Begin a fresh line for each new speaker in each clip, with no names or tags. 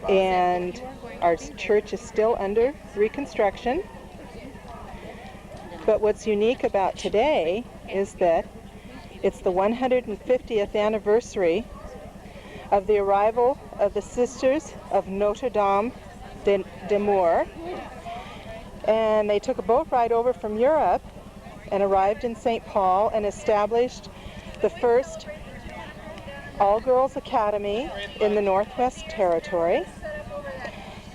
and our church is still under reconstruction. But what's unique about today is that it's the 150th anniversary of the arrival of the Sisters of Notre-Dame d'Amour, and they took a boat ride over from Europe and arrived in St. Paul and established the first all-girls academy in the Northwest Territory,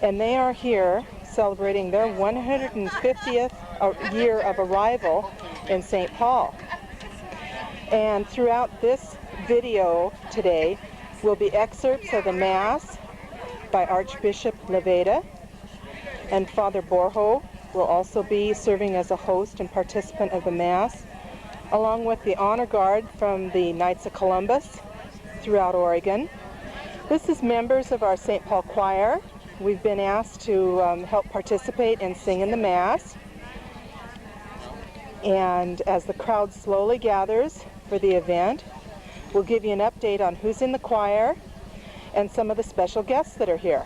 and they are here celebrating their 150th year of arrival in St. Paul. And throughout this video today will be excerpts of the Mass by Archbishop Leveda, and Father Borjo will also be serving as a host and participant of the Mass, along with the honor guard from the Knights of Columbus throughout Oregon. This is members of our St. Paul Choir. We've been asked to help participate and sing in the Mass. And as the crowd slowly gathers for the event, we'll give you an update on who's in the choir and some of the special guests that are here.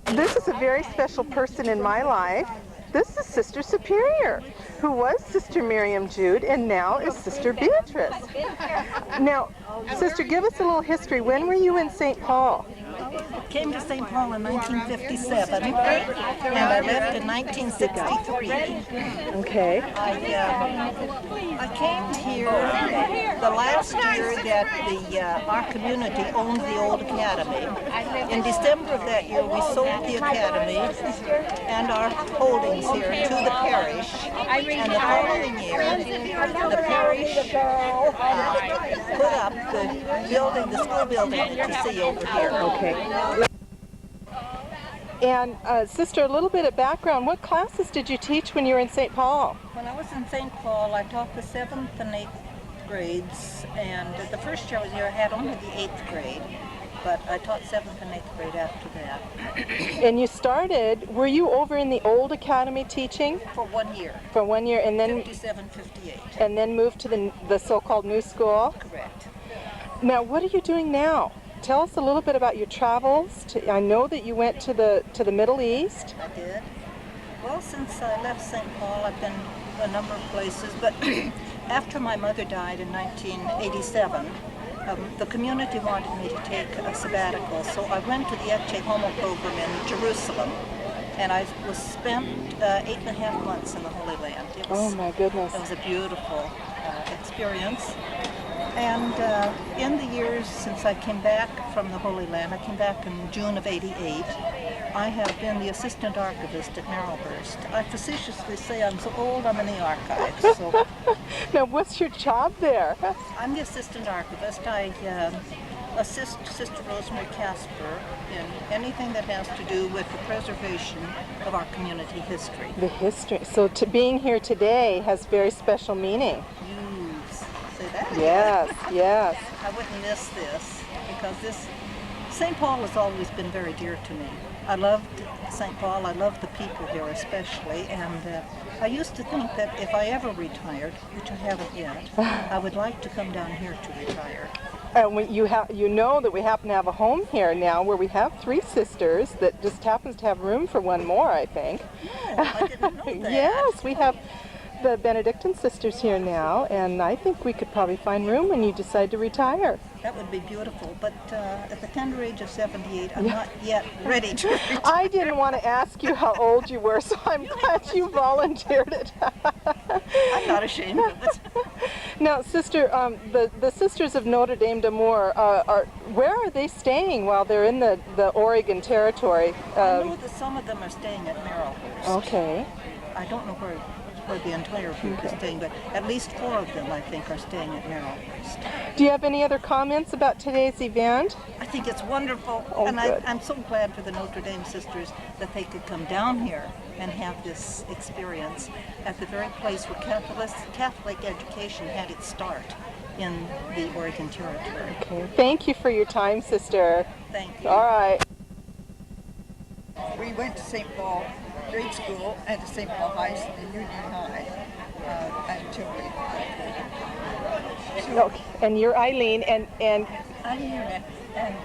This is a very special person in my life. This is Sister Superior, who was Sister Miriam Jude and now is Sister Beatrice. Now, Sister, give us a little history. When were you in St. Paul?
I came to St. Paul in 1957, and I left in 1963.
Okay.
I came here the last year that our community owned the old academy. In December of that year, we sold the academy and our holdings here to the parish. And the following year, the parish put up the building, the school building that you see over here.
Okay. And Sister, a little bit of background. What classes did you teach when you were in St. Paul?
When I was in St. Paul, I taught the 7th and 8th grades, and the first year I was here, I had only the 8th grade, but I taught 7th and 8th grade after that.
And you started, were you over in the old academy teaching?
For 1 year.
For 1 year, and then
57, 58.
And then moved to the so-called new school?
Correct.
Now, what are you doing now? Tell us a little bit about your travels. I know that you went to the Middle East.
I did. Well, since I left St. Paul, I've been a number of places, but after my mother died in 1987, the community wanted me to take a sabbatical, so I went to the Ecce Homo program in Jerusalem, and I was spent 8.5 months in the Holy Land.
Oh my goodness.
It was a beautiful experience. And in the years since I came back from the Holy Land, I came back in June of '88, I have been the assistant archivist at Marylhurst. I facetiously say I'm so old I'm in the archives. So.
Now, what's your job there?
I'm the assistant archivist. I assist Sister Rosemary Casper in anything that has to do with the preservation of our community history.
The history. So being here today has very special meaning.
That?
Yes, yes.
I wouldn't miss this because St. Paul has always been very dear to me. I loved St. Paul, I loved the people here especially, and I used to think that if I ever retired, which I haven't yet, I would like to come down here to retire.
And you know that we happen to have a home here now where we have 3 sisters that just happens to have room for one more, I think.
Oh, I didn't know that.
Yes, we have the Benedictine sisters here now, and I think we could probably find room when you decide to retire.
That would be beautiful, but at the tender age of 78, I'm not yet ready to retire.
I didn't want to ask you how old you were, so I'm glad you volunteered it.
I'm not ashamed of it.
Now, Sister, the Sisters of Notre-Dame d'Amour, where are they staying while they're in the Oregon Territory?
I know that some of them are staying at Marylhurst.
Okay.
I don't know where the entire group is staying, but at least 4 of them, I think, are staying at Marylhurst.
Do you have any other comments about today's event?
I think it's wonderful, and I'm so glad for the Notre Dame sisters that they could come down here and have this experience at the very place where Catholic education had its start in the Oregon Territory.
Okay. Thank you for your time, Sister.
Thank you.
All right.
We went to St. Paul grade school and to St. Paul High and Union High until we
Okay. And you're Eileen, and
I'm here and